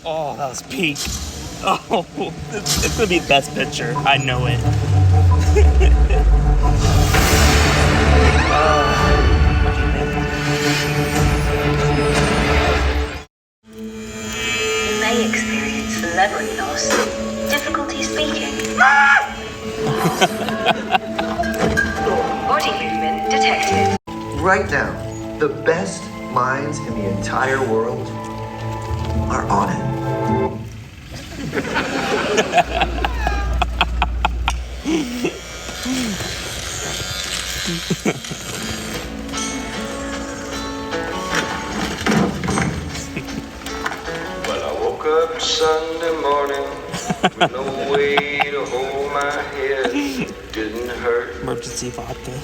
Oh, that was peak. Oh, it's gonna be the best picture. I know it. You may experience memory loss, difficulty speaking. Body movement detected. Right now, the best minds in the entire world are on it. Well, I woke up Sunday morning with no way to hold my head. Didn't hurt. Emergency vodka.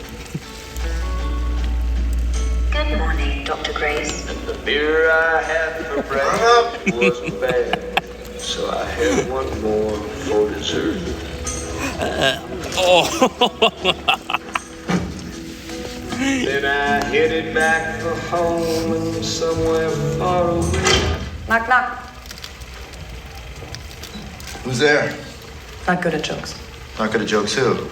Good morning, Dr. Grace. The beer I had for breakfast wasn't bad, so I had one more for dessert. Then I headed back for home and somewhere far away. Knock, knock. Who's there? Not good at jokes. Not good at jokes, who?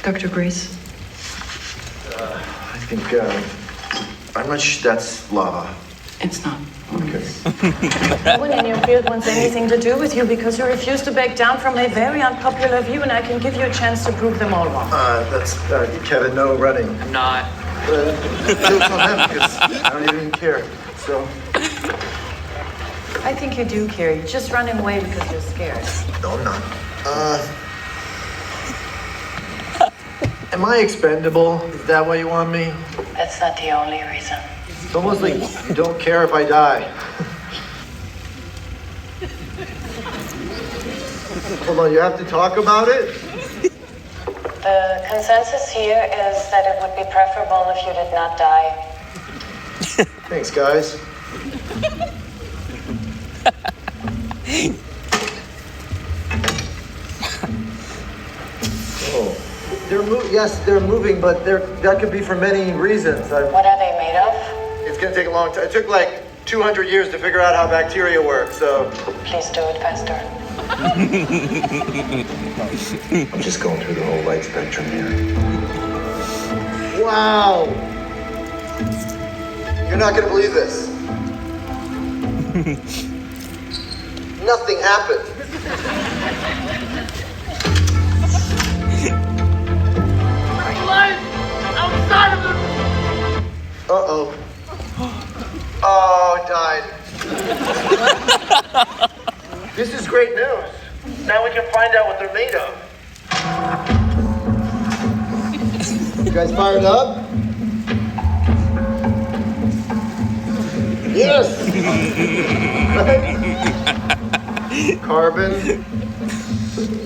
Dr. Grace? I think, I'm not sure that's lava. It's not. Okay. No one in your field wants anything to do with you because you refuse to back down from a very unpopular view, and I can give you a chance to prove them all wrong. That's, Kevin, no running. I'm not. Joke's on them because I don't even care, so. I think you do care. You're just running away because you're scared. No, I'm not. Am I expendable? Is that why you want me? That's not the only reason. It's almost like you don't care if I die. Hold on, you have to talk about it? The consensus here is that it would be preferable if you did not die. Thanks, guys. Oh, they're moving, but that could be for many reasons. What are they made of? It's gonna take a long time. It took like 200 years to figure out how bacteria work, so. Please do it faster. I'm just going through the whole light spectrum here. Wow! You're not gonna believe this. Nothing happened. Uh-oh. Oh, it died. This is great news. Now we can find out what they're made of. You guys fired up? Yes! Right? Carbon,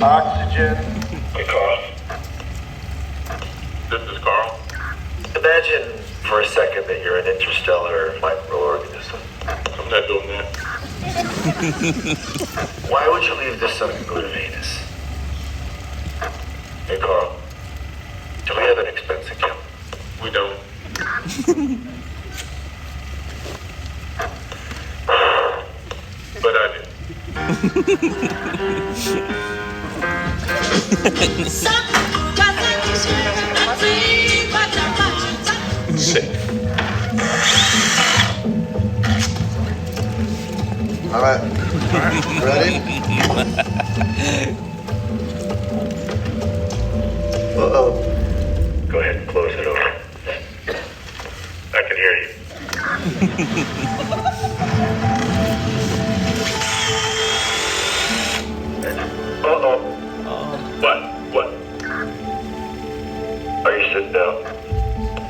oxygen. Hey, Carl. This is Carl. Imagine for a second that you're an interstellar microorganism. I'm not doing that. Why would you leave the sun and go to Venus? Hey, Carl. Do we have an expense account? We don't. But I do. Sick. All right. Ready? Uh-oh. Go ahead and close it over. I can hear you. Uh-oh. What? Are you sitting down?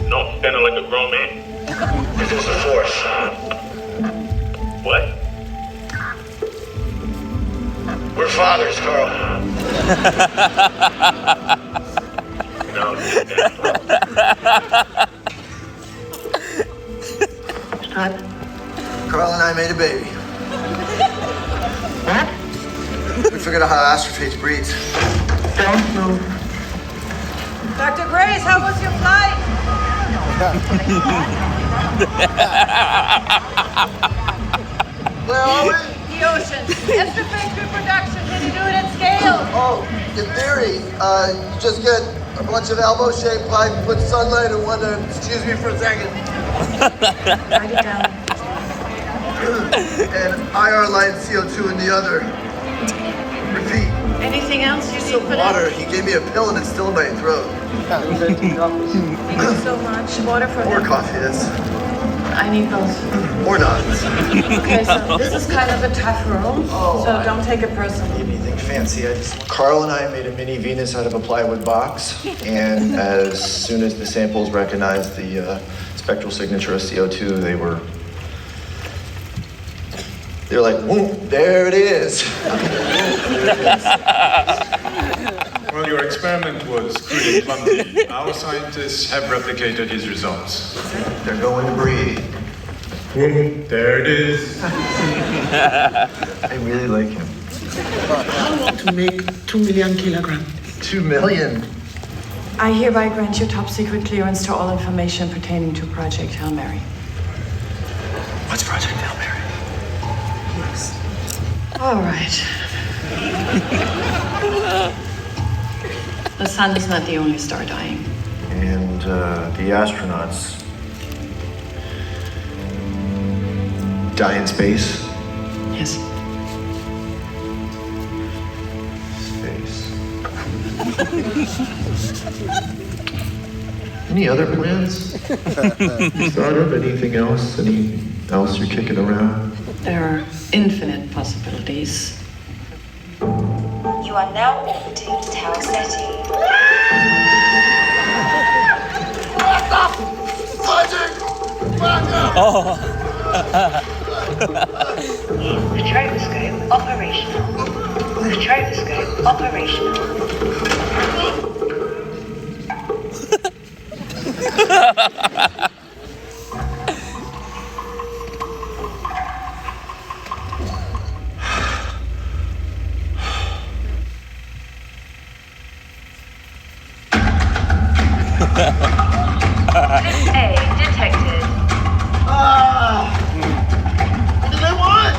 No, I'm standing like a grown man. This is the force. What? We're fathers, Carl. No. Carl and I made a baby. What? We figured out how astrophage breeds. Don't move. Dr. Grace, how was your flight? Where are we? The ocean. It's the factory production. Can you do it at scale? Oh, in theory, you just get a bunch of elbow-shaped pipe, put sunlight in one end. Excuse me for a second. Write it down. And IR light CO2 in the other. Repeat. Anything else you need Some for water. that? He gave me a pill and it's still in my throat. Thank you so much. Water for Or them. coffee is. I need both. Or not. Okay, so this is kind of a tough room, so don't take it personally. Anything fancy. Carl and I made a mini Venus out of a plywood box, and as soon as the samples recognized the spectral signature of CO2, they were like, whoa, there it is. Well, your experiment was pretty clumsy. Our scientists have replicated his results. They're going to breathe. There it is. I really like him. I want to make 2 million kilograms. 2 million. I hereby grant you top secret clearance to all information pertaining to Project Hail Mary. What's Project Hail Mary? All right. The sun is not the only star dying. And the astronauts die in space. Yes. Space. Any other plans? You thought of anything else? Anything else you're kicking around? There are infinite possibilities. You are now orbiting Tau Ceti. Stroboscope operational. Stroboscope operational. Clip A detected. What do they want?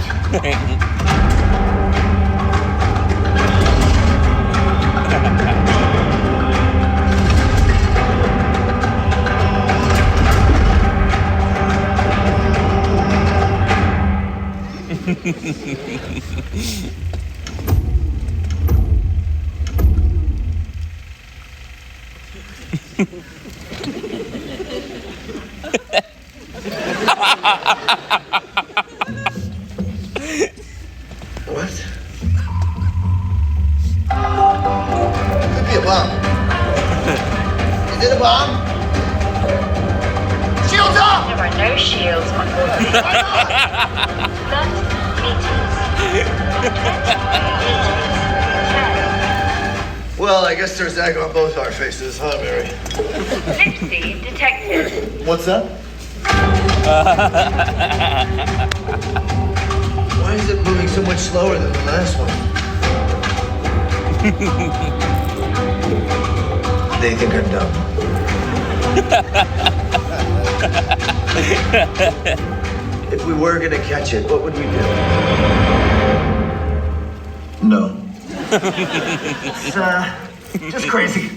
What? Could be a bomb. Is it a bomb? Shields up! There are no shields on board. 30 meters. 20 meters. Well, I guess there's egg on both our faces, huh, Mary? 60 detected. What's that? Why is it moving so much slower than the last one? They think I'm dumb. If we were gonna catch it, what would we do? No. It's just crazy.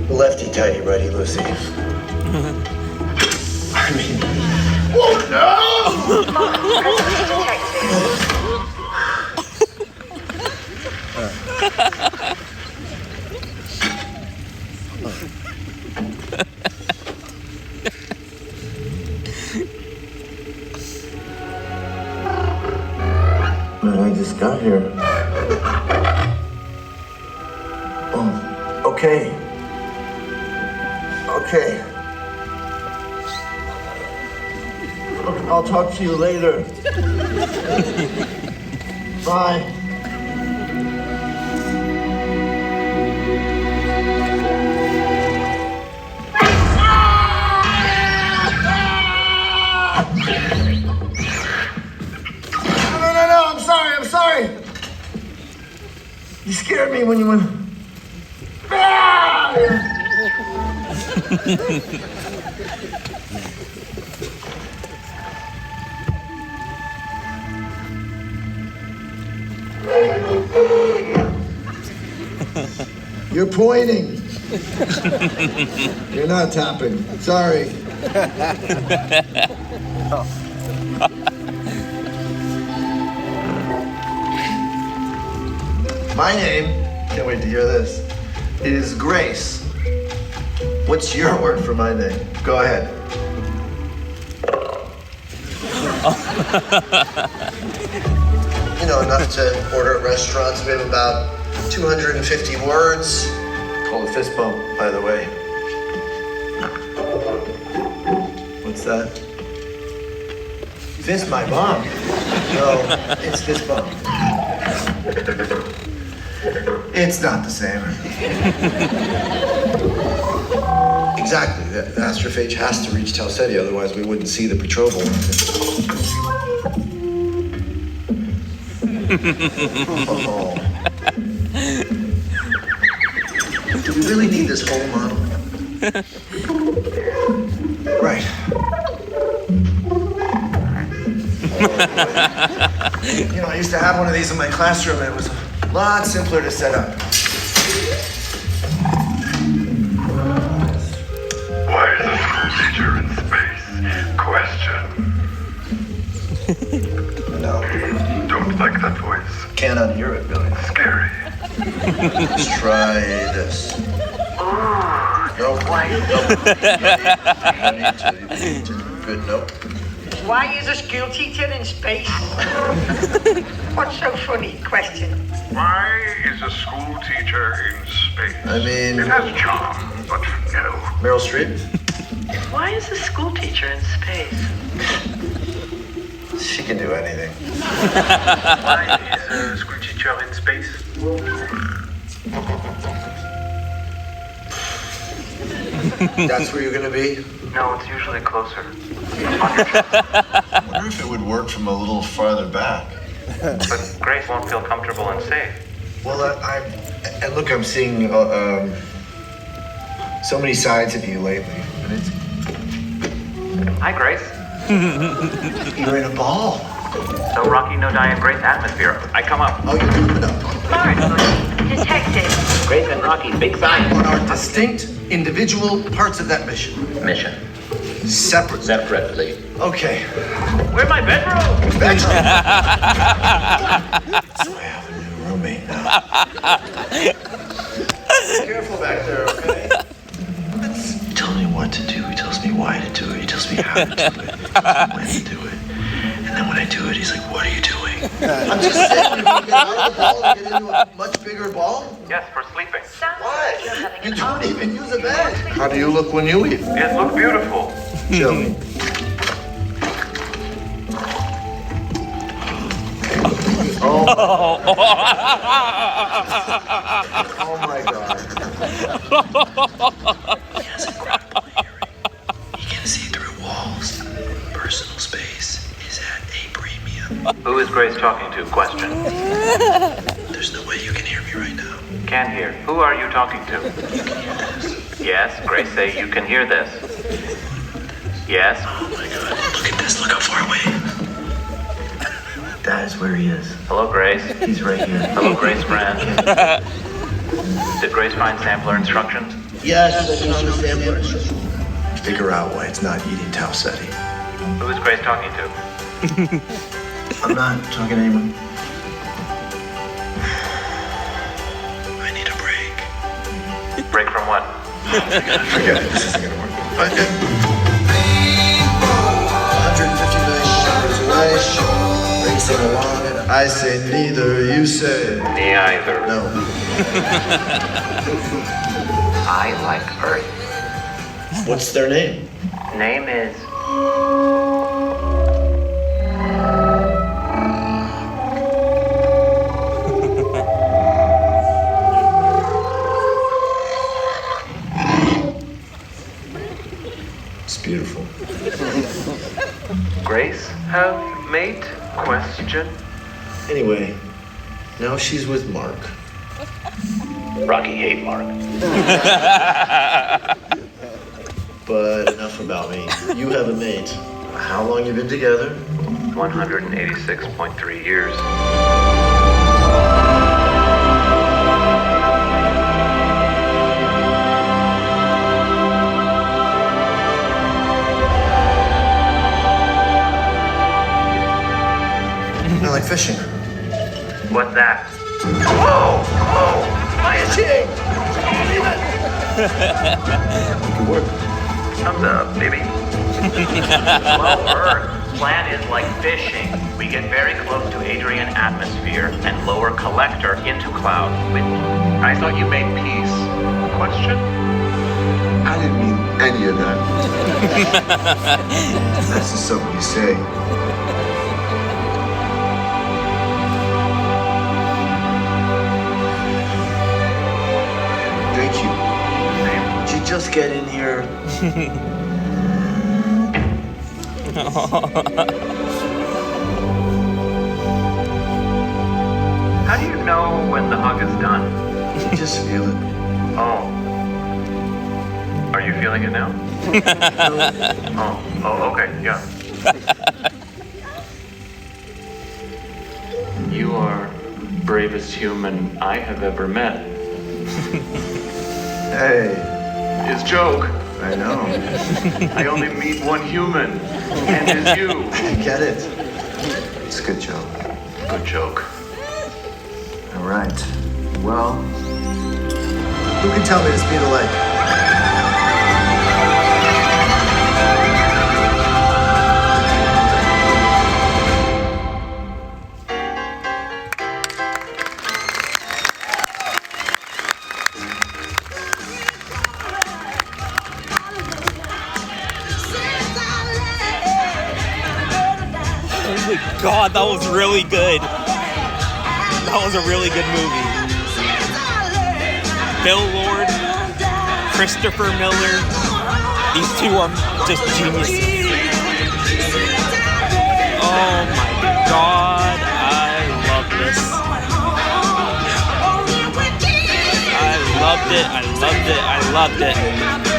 Lefty tighty, righty loosey. I mean, oh no! I just got here. Oh, okay. Okay. I'll talk to you later. fine. No, I'm sorry. You scared me when you went. You're pointing. You're not tapping. Sorry. My name, can't wait to hear this, is Grace. What's your word for my name? Go ahead. You know, enough to order at restaurants. We have about 250 words. Called a fist bump, by the way. What's that? Fist my mom. No, it's fist bump. It's not the same. Exactly. The astrophage has to reach Tau Ceti, otherwise we wouldn't see the betrothal. Oh. Do we really need this whole model? Right. You know, I used to have one of these in my classroom, and it was a lot simpler to set up. Why is a school teacher in space? Question. No. Don't like that voice. Can't unhear it, Billy. Scary. Let's try this. Nope. You need to. Good, nope. Why is a school teacher in space? What's so funny? Question. Why is a school teacher in space? I mean... It has charm, but no. Meryl Streep? Why is a school teacher in space? She can do anything. Why is a school teacher in space? That's where you're gonna be? No, it's usually closer. I wonder if it would work from a little farther back. But Grace won't feel comfortable and safe. Well, and look, I'm seeing so many sides of you lately. And it's... Hi, Grace. You're in a ball. No Rocky, no Diane, Grace atmosphere. I come up. Oh, you're doing it up. Detective. Grace and Rocky, big sign. On our distinct individual parts of that mission. Mission. Separate. Separately. Okay. Where's my bedroom? Bedroom. So I have a new roommate now. Careful back there, okay? He tells me what to do. He tells me why to do it. He tells me how to do it. He tells me when to do it. And then when I do it, he's like, "What are you doing?" I'm just saying, you're gonna get out of the ball and get into a much bigger ball. Yes, for sleeping. Why? You don't even use a bed. How do you look when you eat? Yes, look beautiful. Show me. Oh my God. He has incredible hearing. He can see through walls. Personal space is at a premium. Who is Grace talking to? Question. There's no way you can hear me right now. Can't hear. Who are you talking to? You can hear this. Yes, Grace say you can hear this. Yes. Oh my God. Look at this. Look how far away. That is where he is. Hello, Grace. He's right here. Hello, Grace friend. Did Grace find sampler instructions? Yes, I found the sampler. Figure out why it's not eating Tau Ceti. Who is Grace talking to? I'm not talking to anyone. I need a break. Break from what? Forget it. This isn't gonna work. 150 million kilometers away, racing along, and I say neither. You say Neither. no. I like Earth. What's their name? Name is... Question? Anyway, now she's with Mark. Rocky hate Mark. But enough about me. You have a mate. How long you been together? 186.3 years. I like fishing. What's that? Oh! Oh! My itching! Good work. Thumbs up, baby. Low Earth. Plan is like fishing. We get very close to Adrian atmosphere and lower collector into cloud. Wait, I thought you made peace. Question? I didn't mean any of that. That's just something you say. Thank you. Did you just get in here? How do you know when the hug is done? You just feel it. Oh. Are you feeling it now? Oh, okay, yeah. You are bravest human I have ever met. Hey, His joke. I know. I only meet one human, and it's you. I get it. It's a good joke. Good joke. All right. Well, who can tell me the speed of light? Oh my god, that was really good. That was a really good movie. Bill Lord, Christopher Miller, these two are just geniuses. Oh my god, I love this. I loved it, I loved it, I loved it.